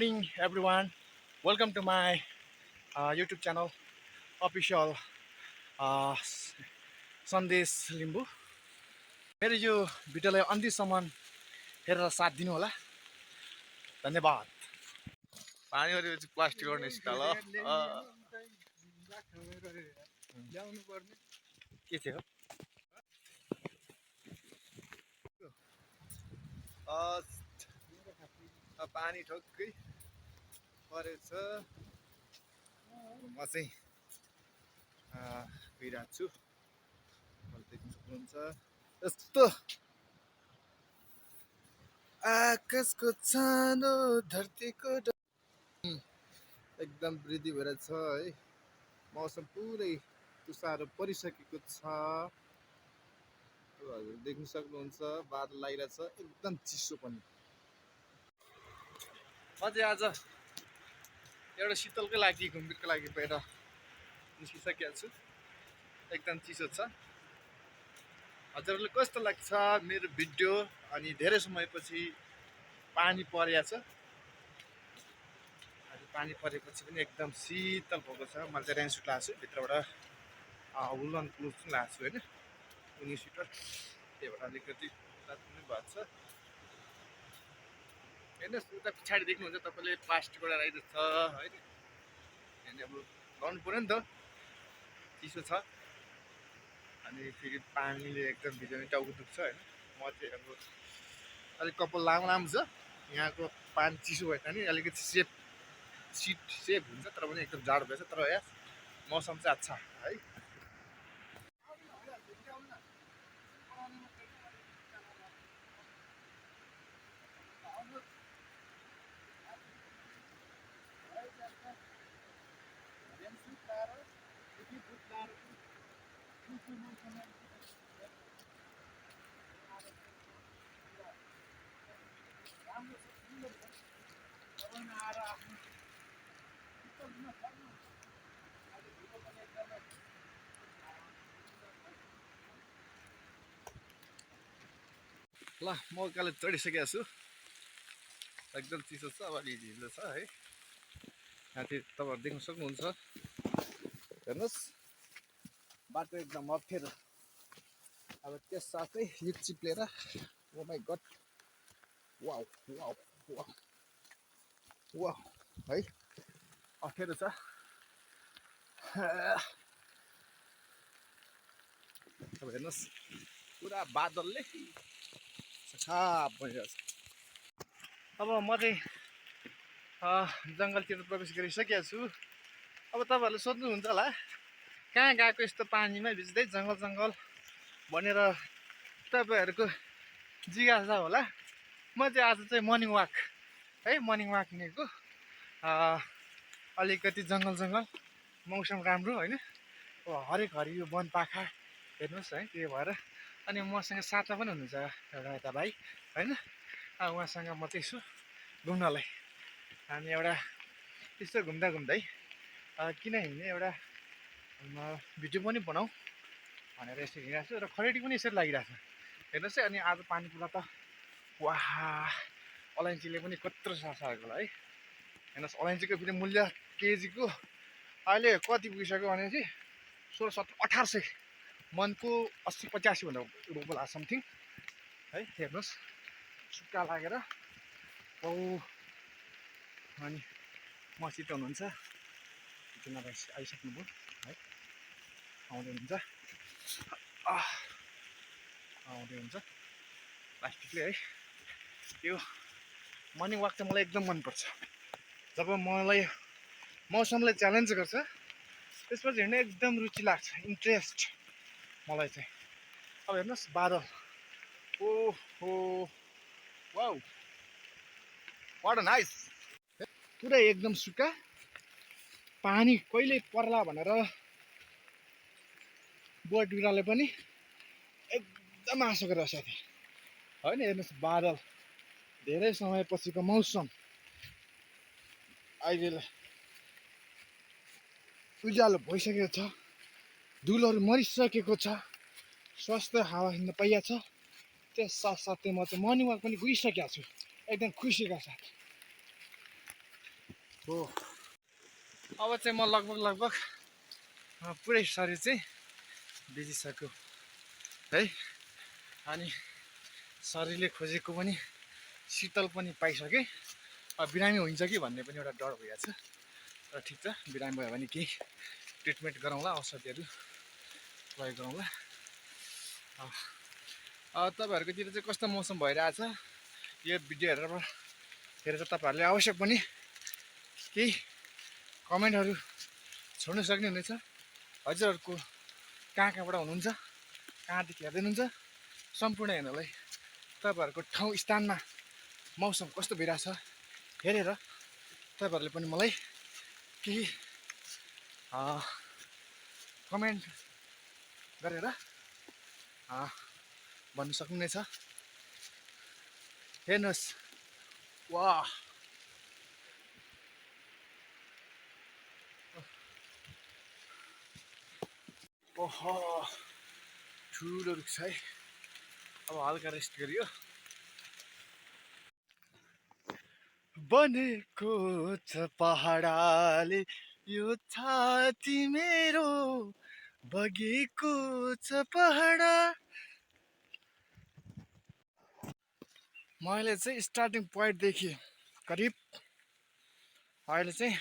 morning, everyone. Welcome to my YouTube channel, official सन्देश लिम्बू। मेरो यो भिडियोलाई अन्तिमसम्म हेरेर साथ दिनु होला। धन्यवाद। पानी गरेपछि प्लास्टिक गर्ने स्टाइल के थियो? पानी ठोक्कै परेछ। म चाहिँ गइरहेको छु। देख्न सक्नुहुन्छ यस्तो आकाशको छानो धरतीको एकदम वृद्धि भएर छ है। मौसम पुरै तुषारो परिसकेको छ। हजुर देख्न सक्नुहुन्छ बादल लागिरहेछ, एकदम चिसो पनि। म चाहिँ आज एउटा शीतलकै लागि घुम्नुको लागि बाहिर निस्किसकेको छु। एकदम चिसो छ। हजुरहरूले कस्तो लाग्छ मेरो भिडियो? अनि धेरै समयपछि पानी परेको छ। पानी परेपछि पनि एकदम शीतल भएको छ। मैले चाहिँ रेन सुट लगाएको छु, भित्रबाट वुलन क्लोथ पनि लगाएको छु होइन, उनी स्वेटर। त्यही भएर अलिकति तातो पनि भएको छ। हेर्नुहोस् उता पछाडि देख्नुहुन्छ तपाईँले प्लास्टिकबाट राखेको छ होइन। अनि अब गर्नु पऱ्यो नि त, चिसो छ। अनि फेरि पानीले एकदम भिजाउने टाउको दुख्छ होइन। म चाहिँ अब अलिक कपाल लामो लामो छ। यहाँको पानी चिसो भए तानि अलिकति सेफ हुन्छ, तर पनि एकदम जाडो भएछ। तर यहाँ मौसम चाहिँ अच्छा है। ल म उकालो चढिसकेको छु। एकदम चिसो छ, अब अलि ढिलो छ है। माथि तपाईँहरू देख्न सक्नुहुन्छ, हेर्नुहोस् बाटो एकदम अप्ठ्यारो। अब त्यस साथै हिट चिप्लेर oh my god, wow wow wow wow है, अप्ठ्यारो छ। अब हेर्नुहोस् पुरा बादलले छाप भइरहेछ। अब म चाहिँ जङ्गलतिर प्रवेश गरिसकेको छु। अब तपाईँहरूले सोध्नुहुन्छ होला कहाँ गएको यस्तो पानीमा भिज्दै जङ्गल जङ्गल भनेर तपाईँहरूको जिज्ञासा होला। म चाहिँ आज चाहिँ मर्निङ वाक है, मर्निङ वाक निको। अलिकति जङ्गल जङ्गल, मौसम राम्रो होइन, हरेक हरियो वन पाखा हेर्नुहोस् है। त्यही भएर अनि मसँग साथमा पनि हुनुहुन्छ एउटा यता भाइ होइन। उहाँसँग म चाहिँ यसो घुम्नलाई, हामी एउटा यसो घुम्दा घुम्दै किन हिँड्ने, एउटा भिडियो पनि बनाऊ भनेर यसो हिँडिरहेको छु। र खरेडी पनि यसरी लागिरहेको छ हेर्नुहोस् है। अनि आज पानी पुरा त वाह, अलैँचीले पनि कत्रो सरेको होला है। हेर्नुहोस् अलैँचीको फेरि मूल्य केजीको अहिले कति पुगिसक्यो भनेपछि 1600-1700, मनको 80-85 भन्दा उँभो होला समथिङ है। हेर्नुहोस् सुक्खा लागेर औ। अनि मसित हुनुहुन्छ किन आइसक्नुभयो है, आउँदै हुन्छ आउँदै हुन्छ प्लास्टिकले है। यो मर्निङ वाक चाहिँ मलाई एकदम मनपर्छ। जब मलाई मौसमले च्यालेन्ज गर्छ त्यसपछि हिँड्न एकदम रुचि लाग्छ, इन्ट्रेस्ट मलाई चाहिँ। अब हेर्नुहोस् बादल, ओहो वाउ वाट नाइस। पुरै एकदम सुक्खा, पानी कहिले पर्ला भनेर बोट बिरुवाले पनि एकदम आशा गरिरहेको छ होइन। हेर्नुहोस् बादल, धेरै समयपछिको मौसम अहिले उज्यालो भइसकेको छ, धुलहरू मरिसकेको छ, स्वास्थ्य हावा हिँड्न पाइएको छ। त्यस साथसाथै म चाहिँ मर्निङ वाक पनि गइसकेको छु एकदम खुसीका साथ। हो अब चाहिँ म लगभग पुरै शरीर चाहिँ भिजिसक्यो है। अनि शरीरले खोजेको पनि शीतल पनि पाइसकेँ। अब बिरामी हुन्छ कि भन्ने पनि एउटा डर भइरहेको छ। र ठिक छ, बिरामी भयो भने केही ट्रिटमेन्ट गरौँला, औषधिहरू प्रयोग गरौँला। तपाईँहरूकोतिर चाहिँ कस्तो मौसम भइरहेछ यो भिडियो हेरेर चाहिँ तपाईँहरूले आवश्यक पनि केही कमेन्टहरू छोड्न सक्ने हुनेछ। हजुरहरूको कहाँबाट हुनुहुन्छ, कहाँदेखि हेर्दै हुनुहुन्छ, सम्पूर्ण हेर्नलाई तपाईँहरूको ठाउँ स्थानमा मौसम कस्तो भइरहेछ हेरेर तपाईँहरूले पनि मलाई केही कमेन्ट गरेर भन्नु सक्नुहुनेछ। हेर्नुहोस्, वाह ओहो ठुलो रुख छ है। अब हल्का रेस्ट गरियो। बनेको छ पहाडले यो छाती मेरो, बगेको छ पहाड। मैले चाहिँ स्टार्टिङ पोइन्टदेखि करिब अहिले चाहिँ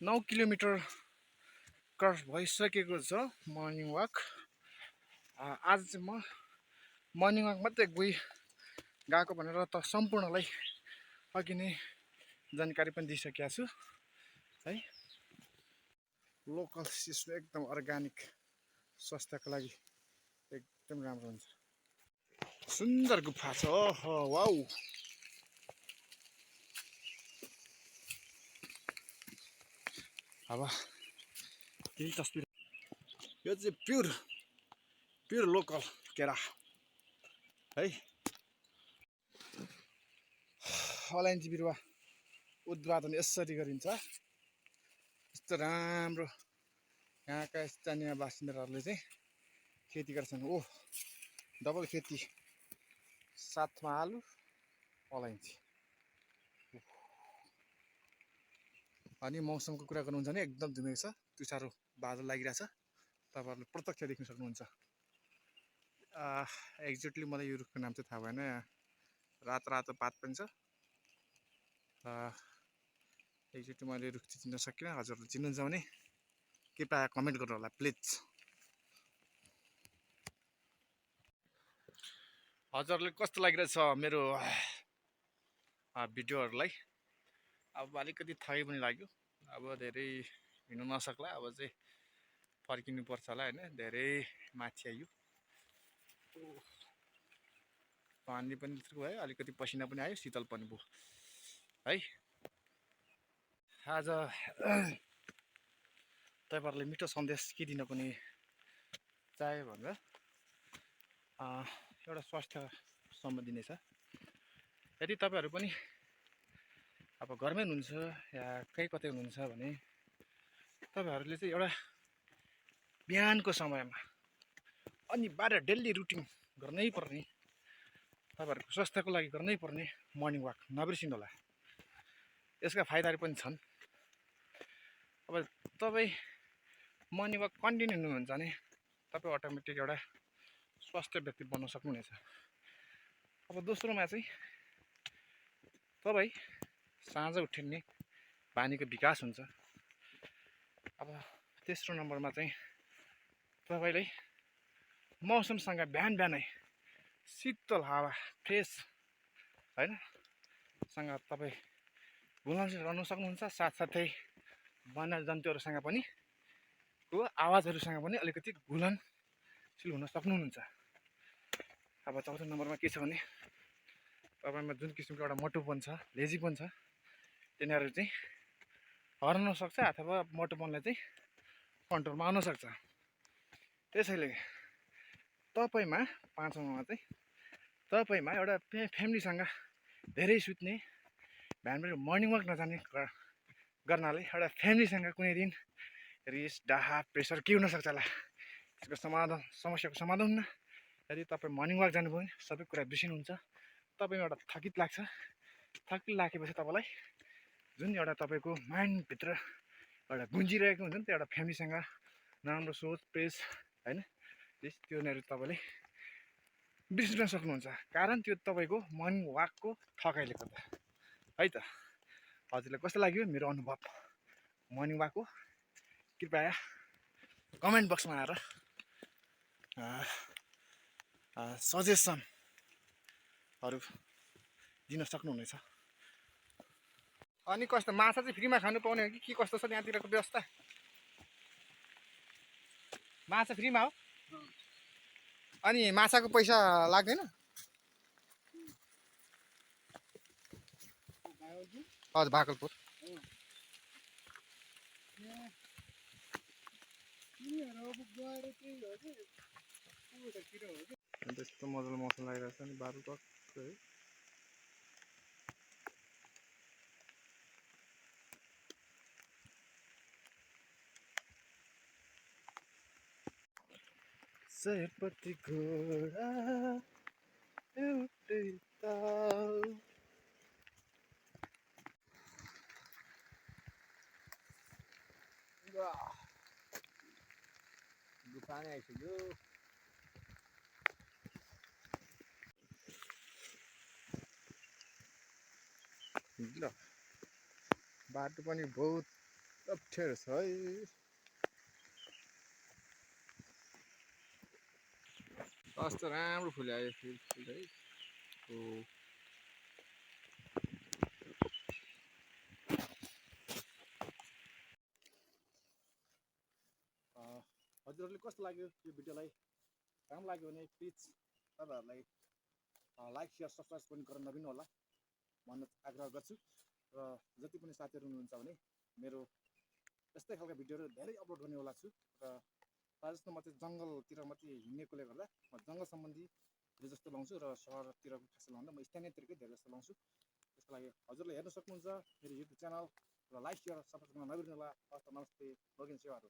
9 किलोमिटर क्रस भइसकेको छ मर्निङ वाक। आज चाहिँ म मर्निङ वाक मात्रै गएको भनेर त सम्पूर्णलाई अघि नै जानकारी पनि दिइसकेको छु है। लोकल चिसो एकदम अर्ग्यानिक, स्वास्थ्यको लागि एकदम राम्रो हुन्छ। सुन्दर गुफा छ, ओहो वाउ। अब केही तस्बिर, यो चाहिँ प्योर लोकल केरा है। अलैँची बिरुवा उत्पादन यसरी गरिन्छ। यस्तो राम्रो यहाँका स्थानीय बासिन्दाहरूले चाहिँ खेती गर्छन्। ओ डबल खेती, साथमा आलु अलैँची। अनि मौसमको कुरा गर्नुहुन्छ भने एकदम धुमै छ, तुषारो बादल लागिरहेछ, तपाईँहरूले प्रत्यक्ष देख्न सक्नुहुन्छ। एक्ज्याक्टली मलाई यो रुखको नाम चाहिँ थाहा भएन। रातो पात पनि छ। एक्ज्याक्टली मैले रुख चाहिँ चिन्न सकिनँ। हजुरहरूले चिन्नुहुन्छ भने कृपया कमेन्ट गर्नु होला प्लिज। हजुरहरूले कस्तो लागिरहेछ मेरो भिडियोहरूलाई। अब अलिकति थकै पनि लाग्यो, अब धेरै हिँड्नु नसक्ला, अब चाहिँ फर्किनु पर्छ होला होइन। धेरै माथि आयो, पानी पनि भयो, अलिकति पसिना पनि आयो, शीतल पनि भयो है। आज तपाईँहरूले मिठो सन्देश के दिन पनि चाह्यो भनेर एउटा स्वास्थ्य सम्बन्धी नै छ। यदि तपाईँहरू पनि अब घरमै हुनुहुन्छ या कहीँ कतै हुनुहुन्छ भने तपाईँहरूले चाहिँ एउटा बिहानको समयमा अनिवार्य डेली रुटिन गर्नै पर्ने, तपाईँहरूको स्वास्थ्यको लागि गर्नै पर्ने मर्निङ वाक नबिर्सिनु होला। यसका फाइदाहरू पनि छन्। अब तपाईँ मर्निङ वाक कन्टिन्यू हुनुहुन्छ भने तपाईँ अटोमेटिक एउटा स्वास्थ्य व्यक्ति बन्न सक्नुहुनेछ। अब दोस्रोमा चाहिँ तपाईँ साँझ उठ्ने बानीको विकास हुन्छ। अब तेस्रो नम्बरमा चाहिँ तपाईँले मौसमसँग बिहानै शीतल हावा फ्रेस होइन सँग तपाईँ घुलनशील रहन सक्नुहुन्छ। साथसाथै वन्यजन्तुहरूसँग पनि को आवाजहरूसँग पनि अलिकति घुलनशील हुन सक्नुहुन्छ। अब चौथो नम्बरमा के छ भने तपाईँमा जुन किसिमको एउटा मोटोपन छ, लेजीपन छ, तिनीहरू चाहिँ हराउन सक्छ अथवा मोटोपनलाई चाहिँ कन्ट्रोलमा आउन सक्छ। त्यसैले तपाईँमा पाँचौँमा चाहिँ तपाईँमा एउटा फ्यामिलीसँग धेरै सुत्ने, बिहान मर्निङ वाक नजाने गर्नाले एउटा फ्यामिलीसँग कुनै दिन रिस, डाहा, प्रेसर के हुनसक्छ होला, त्यसको समस्याको समाधान हुन्न। यदि तपाईँ मर्निङ वाक जानुभयो भने सबै कुरा बिर्सिनुहुन्छ। तपाईँमा एउटा थकित लाग्छ, थकित लागेपछि तपाईँलाई जुन एउटा तपाईँको माइन्डभित्र एउटा गुन्जिरहेको हुन्छ नि त्यो एउटा फ्यामिलीसँग नराम्रो सोच पेस होइन त्योनीहरू तपाईँले बिर्सिन सक्नुहुन्छ। कारण त्यो तपाईँको मर्निङ वाकको थकाइले गर्दा है त। हजुरलाई कस्तो लाग्यो मेरो अनुभव मर्निङ वाकको? कृपया कमेन्ट बक्समा आएर सजेसनहरू दिन सक्नुहुनेछ। अनि कस्तो माछा चाहिँ फ्रीमा खानु पाउने हो कि कस्तो छ त्यहाँतिरको व्यवस्था? माछा फ्रीमा हो? अनि माछाको पैसा लाग्दैन? हजुर भाकलपुर। त्यस्तो मजाले मौसम लागिरहेको छ नि बादल टक्क है। सयपत्री घोडा एउटै ताल। दुकान आइसक्यो। ल बाटो पनि बहुत अप्ठ्यारो छ है। कस्तो राम्रो फुल्यो फुल है। हजुरहरूले कस्तो लाग्यो यो भिडियोलाई? राम्रो लाग्यो भने प्लिज तपाईँहरूलाई लाइक सेयर सब्सक्राइब पनि गर्न नबिर्नु होला भन्न आग्रह गर्छु। र जति पनि साथीहरू हुनुहुन्छ भने मेरो यस्तै खालको भिडियोहरू धेरै अपलोड गर्नेवाला छु। र प्रायः जस्तो म चाहिँ जङ्गलतिर मात्रै हिँड्नेकोले गर्दा म जङ्गल सम्बन्धी धेरै जस्तो लाउँछु र सहरतिरको खासै लाउँदा म स्थानीयतिरकै धेरै जस्तो लाउँछु। त्यसको लागि हजुरले हेर्न सक्नुहुन्छ मेरो युट्युब च्यानल र लाइक सेयर सब्सक्राइब गर्न नबिर्नु होला। हस्त नमस्ते, भगिन सेवाहरू।